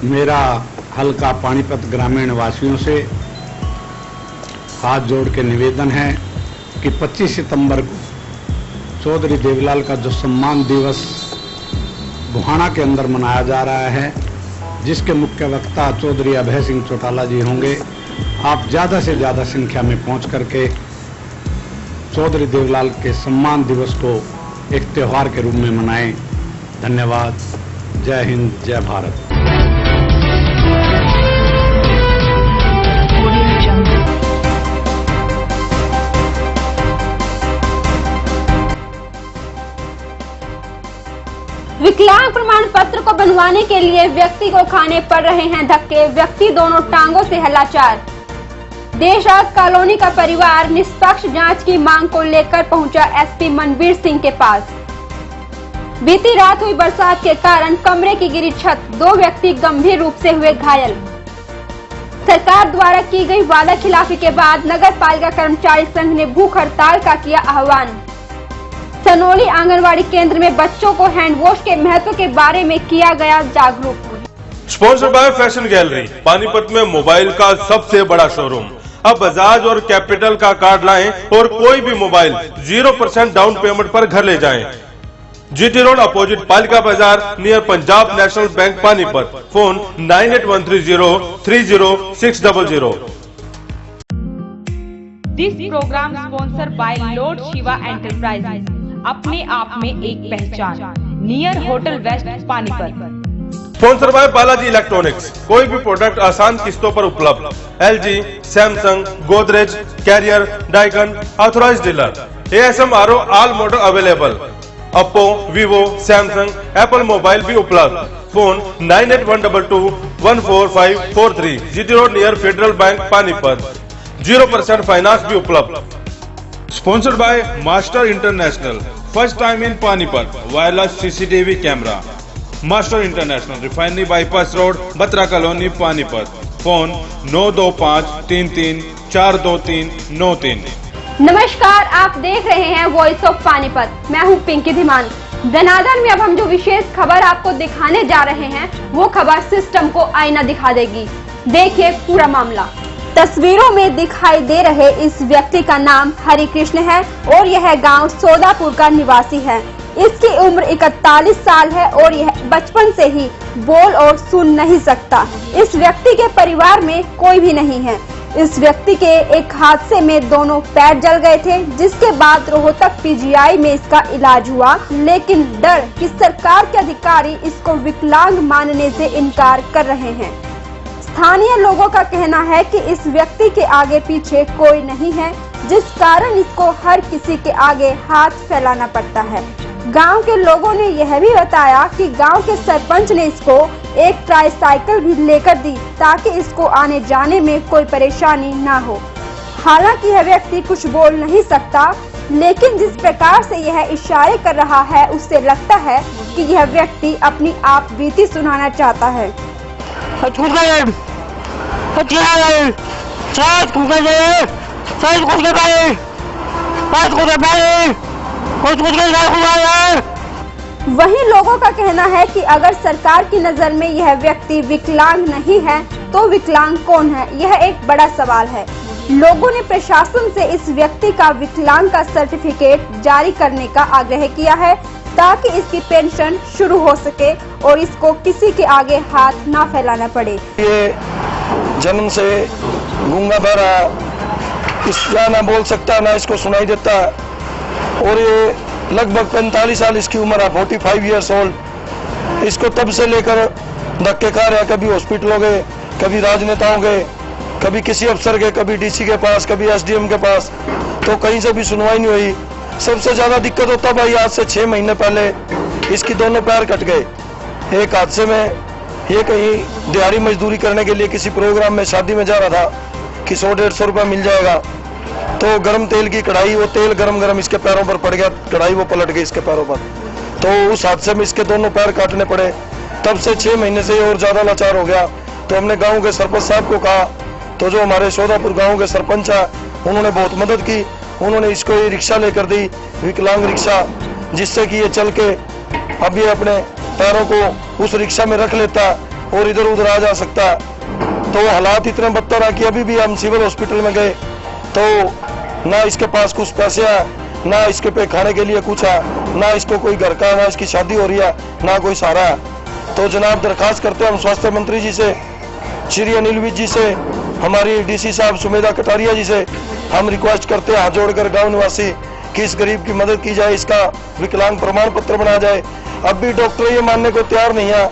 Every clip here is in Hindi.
मेरा हल्का पानीपत ग्रामीण वासियों से हाथ जोड़ के निवेदन है कि 25 सितंबर को चौधरी देवलाल का जो सम्मान दिवस बुहाना के अंदर मनाया जा रहा है, जिसके मुख्य वक्ता चौधरी अभय सिंह चौटाला जी होंगे। आप ज़्यादा से ज़्यादा संख्या में पहुंच करके चौधरी देवलाल के सम्मान दिवस को एक त्यौहार के रूप में मनाएं। धन्यवाद। जय हिंद, जय भारत। विकलांग प्रमाण पत्र को बनवाने के लिए व्यक्ति को खाने पड़ रहे हैं धक्के। व्यक्ति दोनों टांगों से हलाचार। देशराज कॉलोनी का परिवार निष्पक्ष जांच की मांग को लेकर पहुंचा एसपी मनवीर सिंह के पास। बीती रात हुई बरसात के कारण कमरे की गिरी छत, 2 व्यक्ति गंभीर रूप से हुए घायल। सरकार द्वारा की गई वादा खिलाफी के बाद नगर पालिका कर्मचारी संघ ने भूख हड़ताल का किया आह्वान। सनोली आंगनवाड़ी केंद्र में बच्चों को हैंड वॉश के महत्व के बारे में किया गया जागरूक। Sponsor by fashion gallery, Panipat में मोबाइल का सबसे बड़ा शोरूम। अब बजाज और कैपिटल का कार्ड लाएं और कोई भी मोबाइल 0% डाउन पेमेंट पर घर ले जाएं। GT road opposite Palika Bazaar near Punjab national bank Panipat. Phone 9813030600। This program sponsor by lord Shiva enterprises, अपने आप में एक पहचान, near hotel west Panipat. Sponsor by Balaji electronics, कोई भी प्रोडक्ट आसान किस्तों पर उपलब्ध। LG, Samsung, Godrej, Carrier, Daikin, authorise dealer. ASM RO all model available. Oppo, Vivo, Samsung, Apple mobile भी उपलब्ध। Phone 9812214543। GT road near federal bank Panipat. 0% finance भी उपलब्ध। Sponsored by master international, first time in Panipat, wireless CCTV camera. Master international, refinery bypass road, Batra colony, Panipat. Phone 9253342393। नमस्कार, आप देख रहे हैं वॉइस ऑफ पानीपत। मैं हूं पिंकी धीमान। धनाधन में अब हम जो विशेष खबर आपको दिखाने जा रहे हैं, वो खबर सिस्टम को आईना दिखा देगी। देखिए पूरा मामला। तस्वीरों में दिखाई दे रहे इस व्यक्ति का नाम हरि कृष्ण है और यह गांव सोदापुर का निवासी है। इसकी उम्र 41 साल है और यह बचपन से ही बोल और सुन नहीं सकता। इस व्यक्ति के परिवार में कोई भी नहीं है। इस व्यक्ति के एक हादसे में दोनों पैर जल गए थे, जिसके बाद रोहतक पीजीआई में इसका इलाज हुआ, लेकिन डर कि सरकार के अधिकारी इसको विकलांग मानने से इनकार कर रहे हैं। स्थानीय लोगों का कहना है कि इस व्यक्ति के आगे पीछे कोई नहीं है, जिस कारण इसको हर किसी के आगे हाथ फैलाना पड़ता है। गांव के लोगों ने यह भी बताया कि गांव के सरपंच ने इसको एक ट्राईसाइकिल भी लेकर दी ताकि इसको आने जाने में कोई परेशानी ना हो। हालांकि यह व्यक्ति कुछ बोल नहीं सकता, लेकिन जिस प्रकार से यह इशारे कर रहा है, उससे लगता है कि यह व्यक्ति अपनी आप बीती सुनाना चाहता है। वहीं लोगों का कहना है कि अगर सरकार की नजर में यह व्यक्ति विकलांग नहीं है, तो विकलांग कौन है, यह एक बड़ा सवाल है। लोगों ने प्रशासन से इस व्यक्ति का विकलांग का सर्टिफिकेट जारी करने का आग्रह किया है, ताकि इसकी पेंशन शुरू हो सके और इसको किसी के आगे हाथ ना फैलाना पड़े। ये जन्म से गूंगा बहरा, इसका ना बोल सकता ना इसको सुनाई देता, और ये लगभग 45 साल इसकी उम्र है, 45 ईयर्स ओल्ड। इसको तब से लेकर धक्के खा रहे हैं, कभी हॉस्पिटलों गए, कभी राजनेताओं गए, कभी किसी अफसर के, कभी डीसी के पास, कभी एसडीएम के पास, तो कहीं से भी सुनवाई नहीं हुई। सबसे ज्यादा दिक्कत होता भाई, आज से 6 महीने पहले इसकी दोनों पैर कट गए एक हादसे में। ये कहीं दिहाड़ी मजदूरी करने के लिए किसी प्रोग्राम में, शादी में जा रहा था कि 100-150 रुपया मिल जाएगा, तो गर्म तेल की कढ़ाई, वो तेल गरम इसके पैरों पर पड़ गया, कढ़ाई वो पलट गई इसके पैरों पर, तो उस हादसे में इसके दोनों पैर काटने पड़े। तब से 6 महीने से और ज्यादा लाचार हो गया। तो हमने गांव के सरपंच साहब को कहा, तो जो हमारे सोदापुर गांव के सरपंच है, उन्होंने बहुत मदद की। उन्होंने इसको ये रिक्शा लेकर दी, विकलांग रिक्शा, जिससे कि ये चल के अब ये अपने पैरों को उस रिक्शा में रख लेता और इधर उधर आ जा सकता है। तो हालात इतने बदतर है कि अभी भी हम सिविल हॉस्पिटल में गए तो ना इसके पास कुछ पैसे है, ना इसके पे खाने के लिए कुछ है, ना इसको कोई घर का, ना इसकी शादी हो रही है, ना कोई सहारा है। तो जनाब दरखास्त करते हैं हम स्वास्थ्य मंत्री जी से, श्री अनिल विज जी से, हमारी डीसी साहब सुमेधा कटारिया जी से हम रिक्वेस्ट करते हैं हाथ जोड़कर गांव निवासी कि इस गरीब की मदद की जाए, इसका विकलांग प्रमाण पत्र बनाया जाए। अब भी डॉक्टर ये मानने को तैयार नहीं है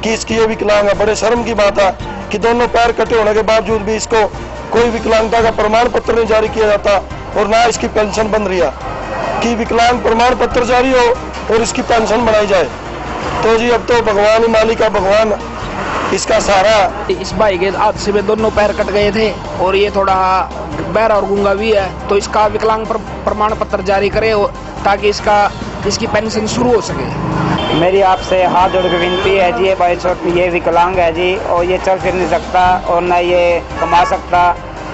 कि इसकी ये विकलांग है। बड़े शर्म की बात है कि दोनों पैर कटे होने के बावजूद भी इसको कोई विकलांगता का प्रमाण पत्र नहीं जारी किया जाता और ना इसकी पेंशन बन रही है कि विकलांग प्रमाण पत्र जारी हो और इसकी पेंशन बनाई जाए। तो जी अब तो भगवान ही मालिक है, भगवान इसका सहारा है। इस भाई के हादसे में दोनों पैर कट गए थे और ये थोड़ा बहरा और गूंगा भी है, तो इसका विकलांग प्रमाण पत्र जारी करे ताकि इसकी पेंशन शुरू हो सके। मेरी आपसे हाथ जोड़ के विनती है जी, ये भाई ये विकलांग है जी और ये चल फिर नहीं सकता और न ये कमा सकता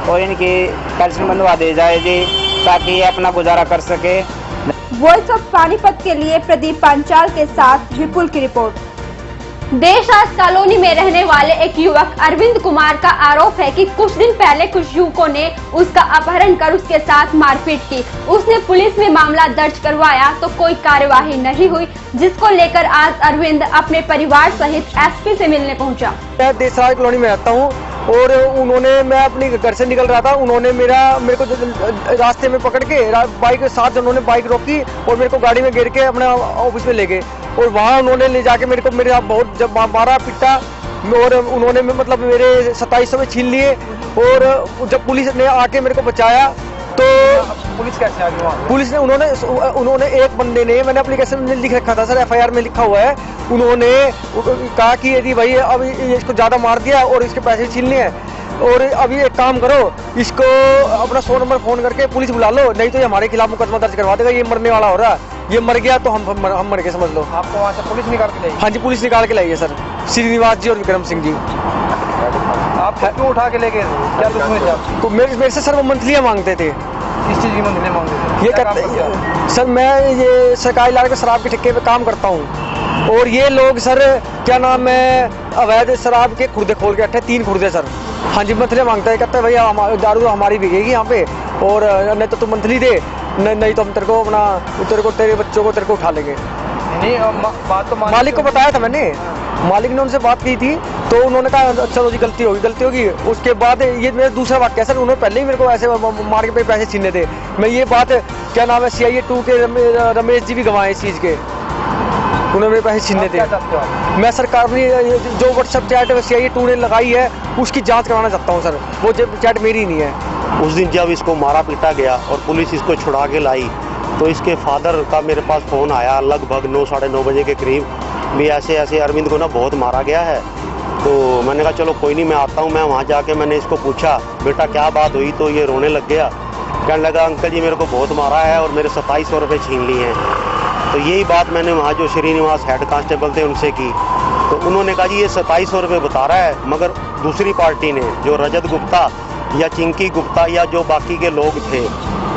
और इनकी पेंशन बनवा दी जाए जी ताकि ये अपना गुजारा कर सके। वॉइस ऑफ पानीपत के लिए प्रदीप पांचाल के साथ विपुल की रिपोर्ट। देशराज कॉलोनी में रहने वाले एक युवक अरविंद कुमार का आरोप है कि कुछ दिन पहले कुछ युवकों ने उसका अपहरण कर उसके साथ मारपीट की। उसने पुलिस में मामला दर्ज करवाया तो कोई कार्यवाही नहीं हुई, जिसको लेकर आज अरविंद अपने परिवार सहित एसपी से मिलने पहुंचा। मैं देशराज कॉलोनी में रहता हूं और मैं अपने घर से निकल रहा था, उन्होंने मेरे को रास्ते में पकड़ के बाइक के साथ उन्होंने बाइक रोकी और मेरे को गाड़ी में घेर के अपने ऑफिस में ले गए और वहाँ उन्होंने ले जाके मेरे साथ बहुत जब मारा पीटा और उन्होंने मतलब मेरे 2700 में छीन लिए और जब पुलिस ने आके मेरे को बचाया तो पुलिस कैसे आ गई वहाँ? पुलिस ने उन्होंने एक बंदे ने, मैंने एप्लीकेशन में लिख रखा था सर, FIR में लिखा हुआ है, उन्होंने कहा कि यदि भाई अब इसको ज्यादा मार दिया और इसके पैसे छीन लिए और अभी एक काम करो, इसको अपना 100 नंबर फोन करके पुलिस बुला लो, नहीं तो ये हमारे खिलाफ मुकदमा दर्ज करवा देगा, ये मरने वाला हो रहा है, ये मर गया तो हम मर गए समझ लो। आपको वहाँ से पुलिस निकाल के लाई? हाँ जी, पुलिस निकाल के लाई है सर, श्रीनिवास जी और विक्रम सिंह जी। आप क्यों उठा के ले गए? क्या दुश्मनी थी आपको? मेरे से सर वो मंथलियाँ मांगते थे। किस चीज की मंथली मांगते थे? ये करते सर, मैं ये सरकारी इलाके के शराब के ठेके पे काम करता हूँ और ये लोग सर क्या नाम है अवैध शराब के खुर्दे खोल के रखे, 3 खुर्दे सर। हाँ जी, मंथली मांगता है, कहता है भैया दारू तो हमारी बिकेगी यहाँ पे और नहीं तो तुम मंथली दे, नहीं तो हम तेरे को तेरे बच्चों को तेरे को उठा लेंगे। नहीं बात तो मालिक को बताया था मैंने, मालिक ने उनसे बात की थी तो उन्होंने कहा चलो जी गलती होगी। उसके बाद ये मेरा दूसरा वाक्य सर, उन्होंने पहले ही मेरे को ऐसे मार के पैसे छीने थे। मैं ये बात क्या नाम है CIA 2 के रमेश जी भी गवाए इस चीज के, उन्होंने मेरे पैसे छीने थे। मैं सरकार ने जो व्हाट्सएप चैट CIA 2 ने लगाई है उसकी जांच कराना चाहता हूँ सर, वो चैट मेरी नहीं है। उस दिन जब इसको मारा पीटा गया और पुलिस इसको छुड़ा के लाई तो इसके फादर का मेरे पास फ़ोन आया लगभग 9 साढ़े 9 बजे के करीब, भी ऐसे अरविंद को ना बहुत मारा गया है। तो मैंने कहा चलो कोई नहीं, मैं आता हूँ। मैं वहाँ जाके मैंने इसको पूछा बेटा क्या बात हुई, तो ये रोने लग गया, कहने लगा अंकल जी मेरे को बहुत मारा है और मेरे 2700 रुपये छीन लिए हैं। तो यही बात मैंने वहाँ जो श्रीनिवास हेड कांस्टेबल थे उनसे की, तो उन्होंने कहा जी ये 2700 रुपये बता रहा है, मगर दूसरी पार्टी ने जो रजत गुप्ता या चिंकी गुप्ता या जो बाकी के लोग थे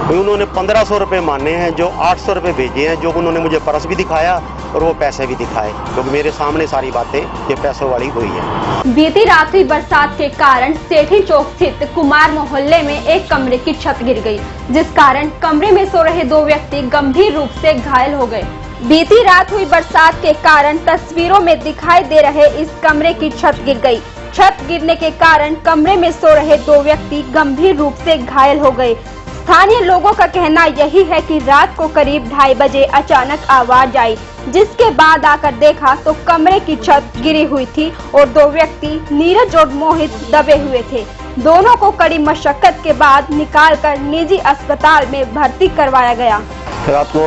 उन्होंने 1500 रुपये माने हैं, जो 800 रुपये भेजे हैं, जो उन्होंने मुझे पर्स भी दिखाया और वो पैसे भी दिखाए, क्योंकि मेरे सामने सारी बातें ये पैसों वाली हुई है। बीती रात हुई बरसात के कारण सेठी चौक स्थित कुमार मोहल्ले में एक कमरे की छत गिर गई, जिस कारण कमरे में सो रहे 2 व्यक्ति गंभीर रूप से घायल हो गए। बीती रात हुई बरसात के कारण तस्वीरों में दिखाई दे रहे इस कमरे की छत गिर गई। छत गिरने के कारण कमरे में सो रहे 2 व्यक्ति गंभीर रूप से घायल हो गए। स्थानीय लोगों का कहना यही है कि रात को करीब 2:30 बजे अचानक आवाज आई, जिसके बाद आकर देखा तो कमरे की छत गिरी हुई थी और 2 व्यक्ति नीरज और मोहित दबे हुए थे। दोनों को कड़ी मशक्कत के बाद निकालकर निजी अस्पताल में भर्ती करवाया गया। रात को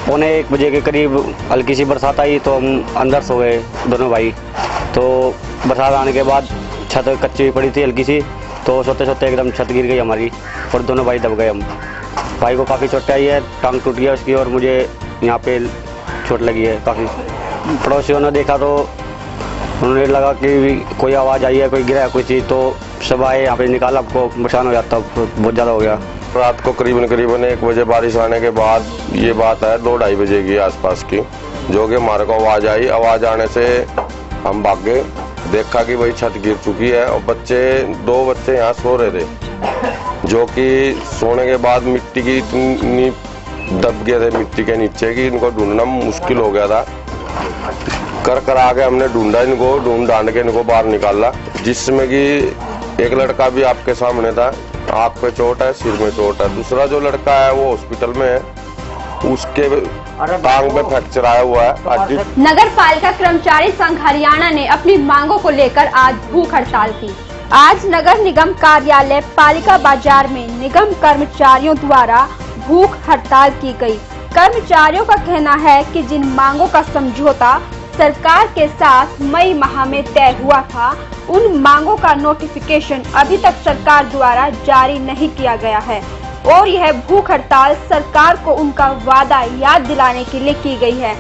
1:45 बजे के करीब हल्की सी बरसात आई तो हम अंदर सो गए दोनों भाई। तो बरसात आने के बाद छत कच्ची पड़ी थी हल्की सी, तो सोते सोते एकदम छत गिर गई हमारी और दोनों भाई दब गए। हम भाई को काफ़ी चोट आई है, टांग टूट गया उसकी और मुझे यहाँ पे चोट लगी है काफ़ी। पड़ोसियों ने देखा तो उन्होंने लगा कि कोई आवाज़ आई है, कोई गिरा है कोई चीज़, तो सब आए यहाँ पे निकाला, आपको नुकसान हो जाता, बहुत ज़्यादा हो गया। रात को करीबन 1 बजे बारिश आने के बाद ये बात है 2-2:30 बजे की आसपास की, जो कि हमारे को आवाज़ आई। आवाज़ आने से हम भाग गए, देखा कि भाई छत गिर चुकी है और दो बच्चे यहाँ सो रहे थे, जो कि सोने के बाद मिट्टी की इतनी दब गए थे मिट्टी के नीचे कि इनको ढूंढना मुश्किल हो गया था। कर आके हमने ढूंढ ढांड के इनको बाहर निकाला, जिसमें कि एक लड़का भी आपके सामने था, आंख पे चोट है, सिर में चोट है। दूसरा जो लड़का है वो हॉस्पिटल में है, उसके टांग में फ्रैक्चर आया हुआ है। नगर पालिका कर्मचारी संघ हरियाणा ने अपनी मांगों को लेकर आज भूख हड़ताल की। आज नगर निगम कार्यालय पालिका बाजार में निगम कर्मचारियों द्वारा भूख हड़ताल की गई। कर्मचारियों का कहना है कि जिन मांगों का समझौता सरकार के साथ मई माह में तय हुआ था, उन मांगों का नोटिफिकेशन अभी तक सरकार द्वारा जारी नहीं किया गया है और यह भूख हड़ताल सरकार को उनका वादा याद दिलाने के लिए की गई है।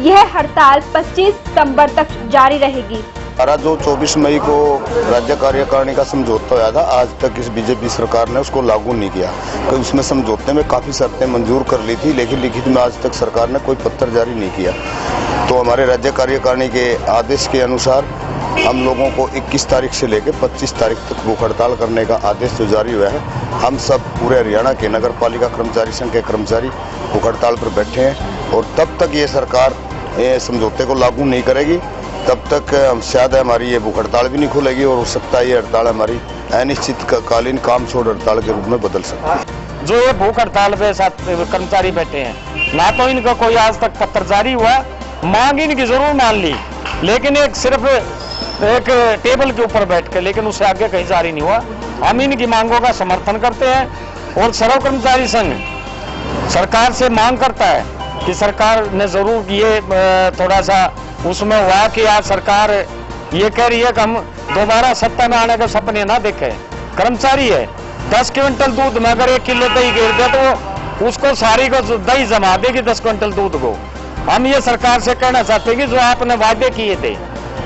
यह हड़ताल 25 सितंबर तक जारी रहेगी। जो 24 मई को राज्य कार्यकारिणी का समझौता हुआ था, आज तक इस बीजेपी सरकार ने उसको लागू नहीं किया। तो उसमें समझौते में काफी शर्तें मंजूर कर ली थी, लेकिन लिखित में आज तक सरकार ने कोई पत्र जारी नहीं किया। तो हमारे राज्य कार्यकारिणी के आदेश के अनुसार हम लोगों को 21 तारीख से लेकर 25 तारीख तक भूख हड़ताल करने का आदेश जो जारी हुआ है। हम सब पूरे हरियाणा के नगर पालिका कर्मचारी संघ के कर्मचारी भूख हड़ताल पर बैठे हैं और तब तक ये सरकार समझौते को लागू नहीं करेगी, तब तक शायद हमारी ये भूख हड़ताल भी नहीं खुलेगी और हो सकता है ये हड़ताल हमारी अनिश्चितकालीन काम छोड़ हड़ताल के रूप में बदल सकती है। जो ये भूख हड़ताल पे साथ कर्मचारी बैठे हैं, ना तो इनका कोई आज तक पत्र जारी हुआ, मांग इनकी जरूर मान ली, लेकिन सिर्फ एक टेबल के ऊपर बैठ के, लेकिन उससे आगे कहीं जारी नहीं हुआ। हम इनकी मांगों का समर्थन करते हैं और सर्व कर्मचारी संघ सरकार से मांग करता है कि सरकार ने जरूर ये थोड़ा सा उसमें हुआ कि आज सरकार ये कह रही है कि हम दोबारा सत्ता में आने के सपने ना देखें। कर्मचारी है, 10 क्विंटल दूध में अगर 1 किलो दही गिर दे तो उसको सारी को दही जमा देगी 10 क्विंटल दूध को। हम ये सरकार से कहना चाहते हैं कि जो आपने वादे किए थे,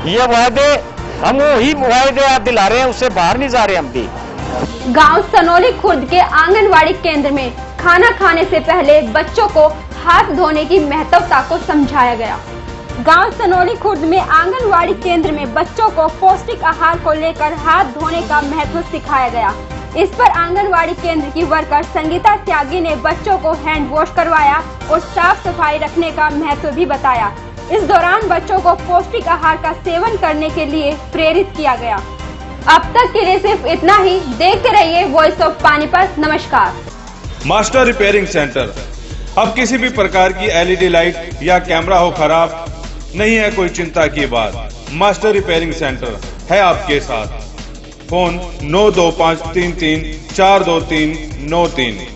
ये वादे हम वही वादे आप दिला रहे हैं, उससे बाहर नहीं जा रहे हम भी। गांव सनोली खुर्द के आंगनवाड़ी केंद्र में खाना खाने से पहले बच्चों को हाथ धोने की महत्वता को समझाया गया। गांव सनोली खुर्द में आंगनवाड़ी केंद्र में बच्चों को पौष्टिक आहार को लेकर हाथ धोने का महत्व सिखाया गया। इस पर आंगनवाड़ी केंद्र की वर्कर संगीता त्यागी ने बच्चों को हैंड वॉश करवाया और साफ सफाई रखने का महत्व भी बताया। इस दौरान बच्चों को पौष्टिक आहार का सेवन करने के लिए प्रेरित किया गया। अब तक के लिए सिर्फ इतना ही। देखते रहिए वॉइस ऑफ पानीपत। नमस्कार। Master repairing centre. अब किसी भी प्रकार की एलईडी लाइट या कैमरा हो खराब, नहीं है कोई चिंता की बात। मास्टर रिपेयरिंग सेंटर है आपके साथ। फोन 92533 42393।